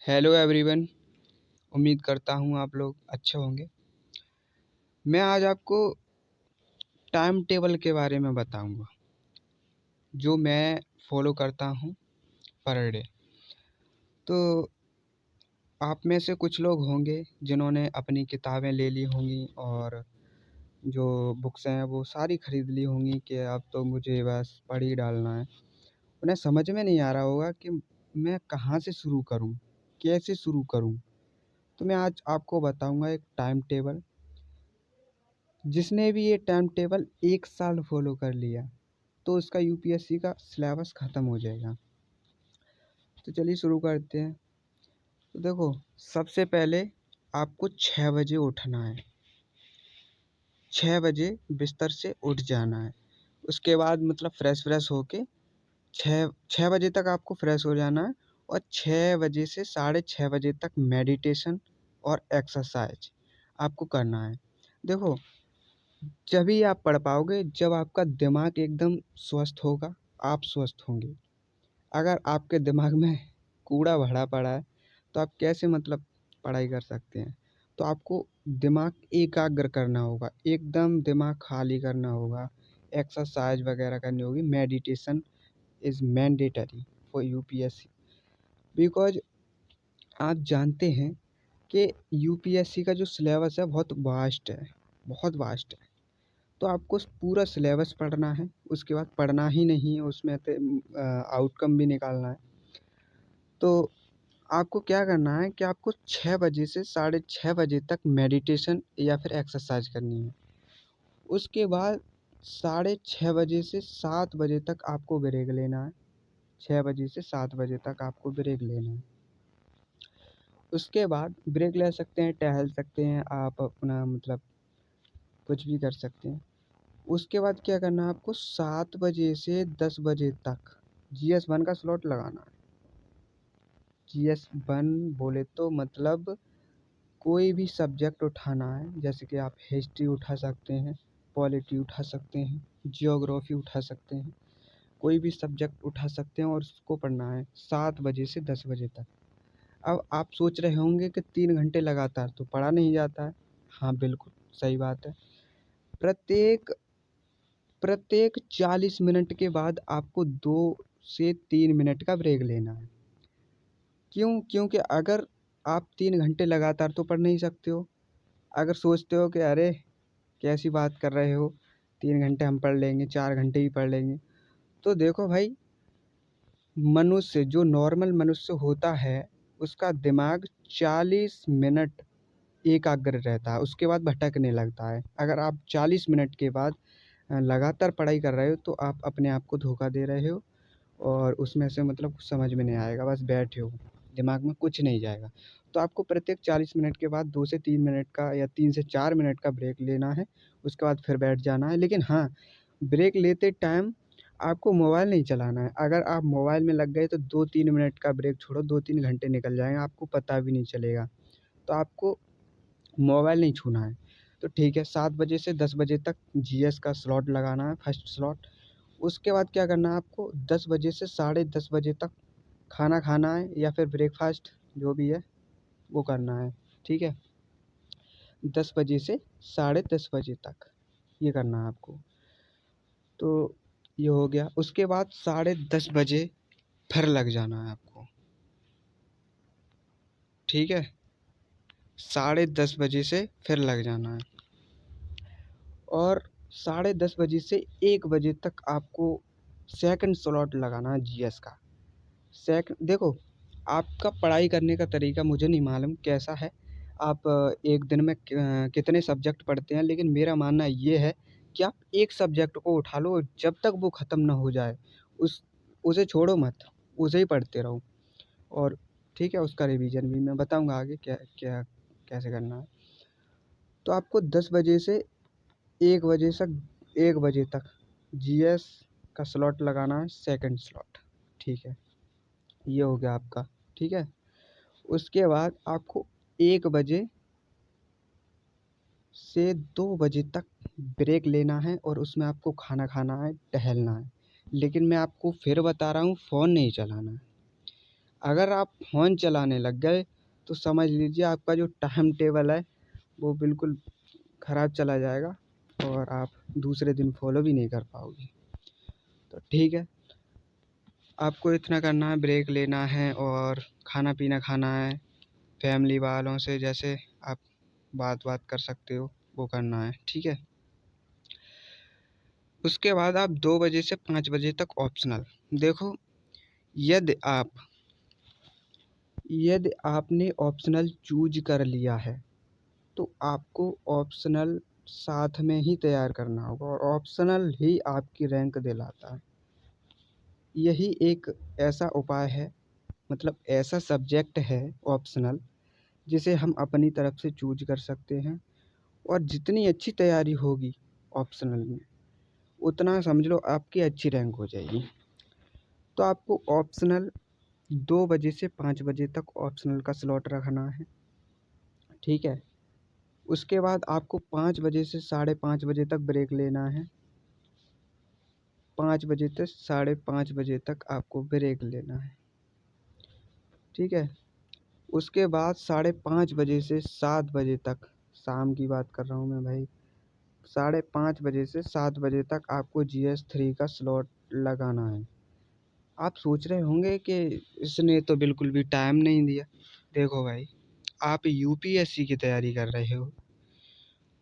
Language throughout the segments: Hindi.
Hello everyone. उम्मीद करता हूँ आप लोग अच्छे होंगे। मैं आज आपको टाइम टेबल के बारे में बताऊँगा जो मैं फॉलो करता हूँ पर डे। तो आप में से कुछ लोग होंगे जिन्होंने अपनी किताबें ले ली होंगी और जो बुक्स हैं वो सारी ख़रीद ली होंगी कि अब तो मुझे बस पढ़ ही डालना है। उन्हें समझ में नहीं आ रहा होगा कि मैं कहाँ से शुरू करूँ, कैसे शुरू करूँ। तो मैं आज आपको बताऊँगा एक टाइम टेबल। जिसने भी ये टाइम टेबल 1 साल फॉलो कर लिया तो उसका यूपीएससी का सिलेबस ख़त्म हो जाएगा। तो चलिए शुरू करते हैं। तो देखो, सबसे पहले आपको 6 बजे उठना है। 6 बजे बिस्तर से उठ जाना है। उसके बाद मतलब फ्रेश होके 6 बजे तक आपको फ्रेश हो जाना है और 6 बजे से साढ़े 6 बजे तक मेडिटेशन और एक्सरसाइज आपको करना है। देखो, जभी आप पढ़ पाओगे जब आपका दिमाग एकदम स्वस्थ होगा, आप स्वस्थ होंगे। अगर आपके दिमाग में कूड़ा भरा पड़ा है तो आप कैसे मतलब पढ़ाई कर सकते हैं। तो आपको दिमाग एकाग्र करना होगा, एकदम दिमाग खाली करना होगा, एक्सरसाइज वगैरह करनी होगी। Meditation is mandatory for UPSC because आप जानते हैं कि यूपीएससी का जो सिलेबस है बहुत वास्ट है, बहुत वास्ट है। तो आपको पूरा सिलेबस पढ़ना है, उसके बाद पढ़ना ही नहीं है, उसमें से आउटकम भी निकालना है। तो आपको क्या करना है कि आपको 6 बजे से साढ़े 6 बजे तक मेडिटेशन या फिर एक्सरसाइज करनी है। उसके बाद साढ़े 6 बजे से 7 बजे तक आपको ब्रेक लेना है। 6 बजे से 7 बजे तक आपको ब्रेक लेना है। उसके बाद ब्रेक ले सकते हैं, टहल सकते हैं, आप अपना मतलब कुछ भी कर सकते हैं। उसके बाद क्या करना है, आपको 7 बजे से 10 बजे तक GS1 का स्लॉट लगाना है। GS1 बोले तो मतलब कोई भी सब्जेक्ट उठाना है, जैसे कि आप हिस्ट्री उठा सकते हैं, पॉलिटी उठा सकते हैं, जियोग्राफी उठा सकते हैं, कोई भी सब्जेक्ट उठा सकते हैं और उसको पढ़ना है 7 बजे से 10 बजे तक। अब आप सोच रहे होंगे कि 3 घंटे लगातार तो पढ़ा नहीं जाता है। हाँ, बिल्कुल सही बात है। प्रत्येक प्रत्येक 40 मिनट के बाद आपको 2 से 3 मिनट का ब्रेक लेना है। क्यों? क्योंकि अगर आप 3 घंटे लगातार तो पढ़ नहीं सकते हो। अगर सोचते हो कि अरे! कैसी बात कर रहे हो, 3 घंटे हम पढ़ लेंगे, 4 घंटे ही पढ़ लेंगे। तो देखो भाई, मनुष्य जो नॉर्मल मनुष्य होता है, उसका दिमाग 40 मिनट एकाग्र रहता है, उसके बाद भटकने लगता है। अगर आप 40 मिनट के बाद लगातार पढ़ाई कर रहे हो तो आप अपने आप को धोखा दे रहे हो और उसमें से मतलब कुछ समझ में नहीं आएगा, बस बैठे हो, दिमाग में कुछ नहीं जाएगा। तो आपको प्रत्येक 40 मिनट के बाद 2 से 3 मिनट का या 3 से 4 मिनट का ब्रेक लेना है, उसके बाद फिर बैठ जाना है। लेकिन हाँ, ब्रेक लेते टाइम आपको मोबाइल नहीं चलाना है। अगर आप मोबाइल में लग गए तो 2-3 मिनट का ब्रेक छोड़ो, 2-3 घंटे निकल जाएँगे, आपको पता भी नहीं चलेगा। तो आपको मोबाइल नहीं छूना है। तो ठीक है, 7 बजे से 10 बजे तक जीएस का स्लॉट लगाना है, फर्स्ट स्लॉट। उसके बाद क्या करना है आपको 10 बजे से साढ़े 10 बजे तक खाना खाना है या फिर ब्रेकफ़ास्ट जो भी है वो करना है, ठीक है? 10 बजे से साढ़े 10 बजे तक ये करना है आपको। तो ये हो गया। उसके बाद साढ़े 10 बजे फिर लग जाना है आपको, ठीक है? साढ़े 10 बजे से फिर लग जाना है और साढ़े 10 बजे से 1 बजे तक आपको सेकंड स्लॉट लगाना है जीएस का। देखो, आपका पढ़ाई करने का तरीका मुझे नहीं मालूम कैसा है। आप एक दिन में कितने सब्जेक्ट पढ़ते हैं, लेकिन मेरा मानना ये है कि आप एक सब्जेक्ट को उठा लो, जब तक वो ख़त्म ना हो जाए, उस उसे छोड़ो मत, उसे ही पढ़ते रहो। और ठीक है, उसका रिवीजन भी मैं बताऊँगा आगे क्या क्या कैसे करना है। तो आपको 10 बजे से 1 बजे तक जीएस का स्लॉट लगाना है, सेकंड स्लॉट, ठीक है? ये हो गया आपका, ठीक है? उसके बाद आपको 1 बजे से 2 बजे तक ब्रेक लेना है और उसमें आपको खाना खाना है, टहलना है। लेकिन मैं आपको फिर बता रहा हूँ, फ़ोन नहीं चलाना है। अगर आप फ़ोन चलाने लग गए तो समझ लीजिए आपका जो टाइम टेबल है वो बिल्कुल ख़राब चला जाएगा और आप दूसरे दिन फॉलो भी नहीं कर पाओगे। तो ठीक है, आपको इतना करना है, ब्रेक लेना है और खाना पीना खाना है। फैमिली वालों से जैसे आप बात कर सकते हो वो करना है, ठीक है। उसके बाद आप 2 बजे से 5 बजे तक ऑप्शनल। देखो, यदि आप यदि आपने ऑप्शनल चूज कर लिया है तो आपको ऑप्शनल साथ में ही तैयार करना होगा और ऑप्शनल ही आपकी रैंक दिलाता है। यही एक ऐसा उपाय है, मतलब ऐसा सब्जेक्ट है ऑप्शनल, जिसे हम अपनी तरफ से चूज कर सकते हैं और जितनी अच्छी तैयारी होगी ऑप्शनल में उतना समझ लो आपकी अच्छी रैंक हो जाएगी। तो आपको ऑप्शनल 2 बजे से 5 बजे तक ऑप्शनल का स्लॉट रखना है, ठीक है। उसके बाद आपको 5 बजे से 5:30 बजे तक ब्रेक लेना है। 5 बजे से 5:30 बजे तक आपको ब्रेक लेना है, ठीक है। उसके बाद 5:30 बजे से 7 बजे तक, शाम की बात कर रहा हूँ मैं भाई, 5:30 बजे से 7 बजे तक आपको GS3 का स्लॉट लगाना है। आप सोच रहे होंगे कि इसने तो बिल्कुल भी टाइम नहीं दिया। देखो भाई, आप यूपीएससी की तैयारी कर रहे हो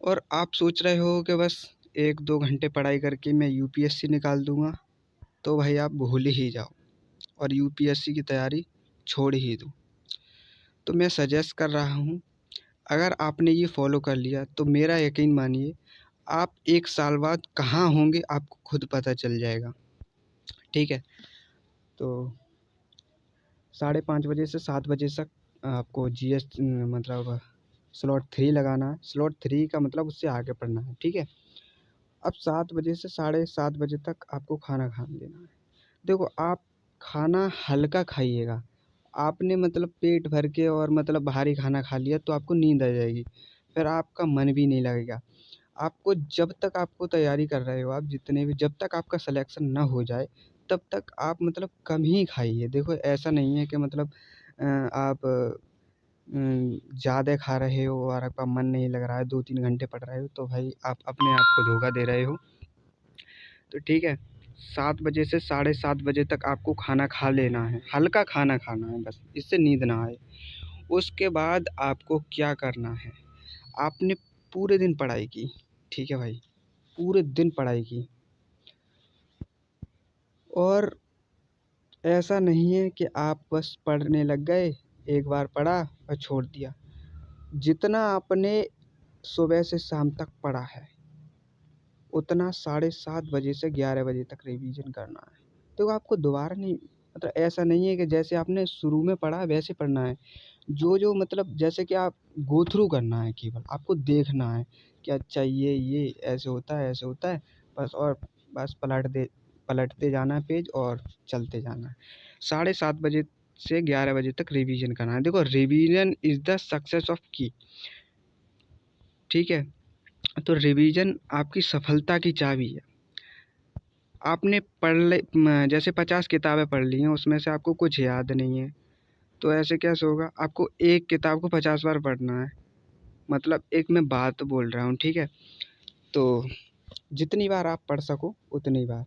और आप सोच रहे हो कि बस 1-2 घंटे पढ़ाई करके मैं यूपीएससी निकाल दूंगा, तो भाई आप भूल ही जाओ और यूपीएससी की तैयारी छोड़ ही दो। तो मैं सजेस्ट कर रहा हूँ, अगर आपने ये फॉलो कर लिया तो मेरा यकीन मानिए आप 1 साल बाद कहाँ होंगे आपको खुद पता चल जाएगा, ठीक है। तो 5:30 बजे से 7 बजे तक आपको जीएस मतलब स्लॉट 3 लगाना है। स्लॉट 3 का मतलब उससे आगे पढ़ना है, ठीक है। अब 7 बजे से 7:30 बजे तक आपको खाना खा लेना है। देखो, आप खाना हल्का खाइएगा। आपने मतलब पेट भर के और मतलब भारी खाना खा लिया तो आपको नींद आ जाएगी, फिर आपका मन भी नहीं लगेगा। आपको जब तक आपको तैयारी कर रहे हो, आप जितने भी, जब तक आपका सिलेक्शन ना हो जाए तब तक आप मतलब कम ही खाइए। देखो, ऐसा नहीं है कि मतलब आप ज़्यादा खा रहे हो और आपका मन नहीं लग रहा है, 2-3 घंटे पढ़ रहे हो तो भाई आप अपने आप को धोखा दे रहे हो। तो ठीक है, 7 बजे से 7:30 बजे तक आपको खाना खा लेना है, हल्का खाना खाना है बस, इससे नींद ना आए। उसके बाद आपको क्या करना है, आपने पूरे दिन पढ़ाई की, ठीक है भाई, पूरे दिन पढ़ाई की और ऐसा नहीं है कि आप बस पढ़ने लग गए, एक बार पढ़ा और छोड़ दिया। जितना आपने सुबह से शाम तक पढ़ा है उतना 7:30 बजे से 11 बजे तक रिवीजन करना है। तो आपको दोबारा नहीं, मतलब ऐसा नहीं है कि जैसे आपने शुरू में पढ़ा वैसे पढ़ना है। जो मतलब जैसे कि आप गो थ्रू करना है, केवल आपको देखना है कि अच्छा ये ऐसे होता है, ऐसे होता है, बस। और बस पलटते जाना है पेज और चलते जाना है। 7:30 बजे से 11 बजे तक रिवीजन करना है। देखो, revision is the success of की, ठीक है। तो रिवीजन आपकी सफलता की चाबी है। आपने जैसे 50 किताबें पढ़ ली हैं, उसमें से आपको कुछ याद नहीं है, तो ऐसे कैसे होगा? आपको एक किताब को 50 बार पढ़ना है। मतलब एक मैं बात बोल रहा हूँ, ठीक है। तो जितनी बार आप पढ़ सको उतनी बार।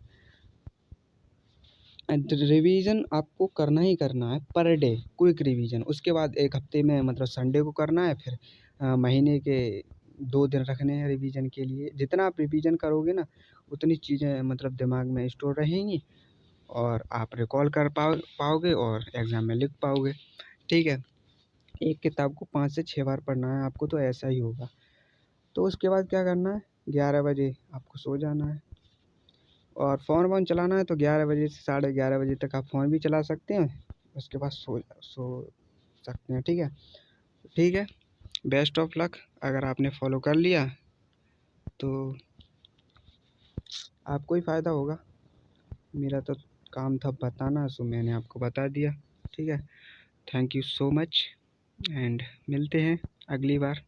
रिवीजन आपको करना ही करना है पर डे, क्विक रिवीजन। उसके बाद एक हफ्ते में मतलब संडे को करना है, फिर महीने के 2 दिन रखने हैं रिवीजन के लिए। जितना आप रिवीजन करोगे ना उतनी चीज़ें मतलब दिमाग में स्टोर रहेंगी और आप रिकॉल कर पाओगे और एग्ज़ाम में लिख पाओगे, ठीक है। एक किताब को 5 से 6 बार पढ़ना है आपको, तो ऐसा ही होगा। तो उसके बाद क्या करना है, 11 बजे आपको सो जाना है और फ़ोन वोन चलाना है तो 11 बजे से 11:30 बजे तक आप फ़ोन भी चला सकते हैं। उसके बाद सो सकते हैं, ठीक है। ठीक है, बेस्ट ऑफ लक। अगर आपने फॉलो कर लिया तो आपको ही फ़ायदा होगा। मेरा तो काम था बताना, सो मैंने आपको बता दिया, ठीक है। Thank you so much and मिलते हैं अगली बार।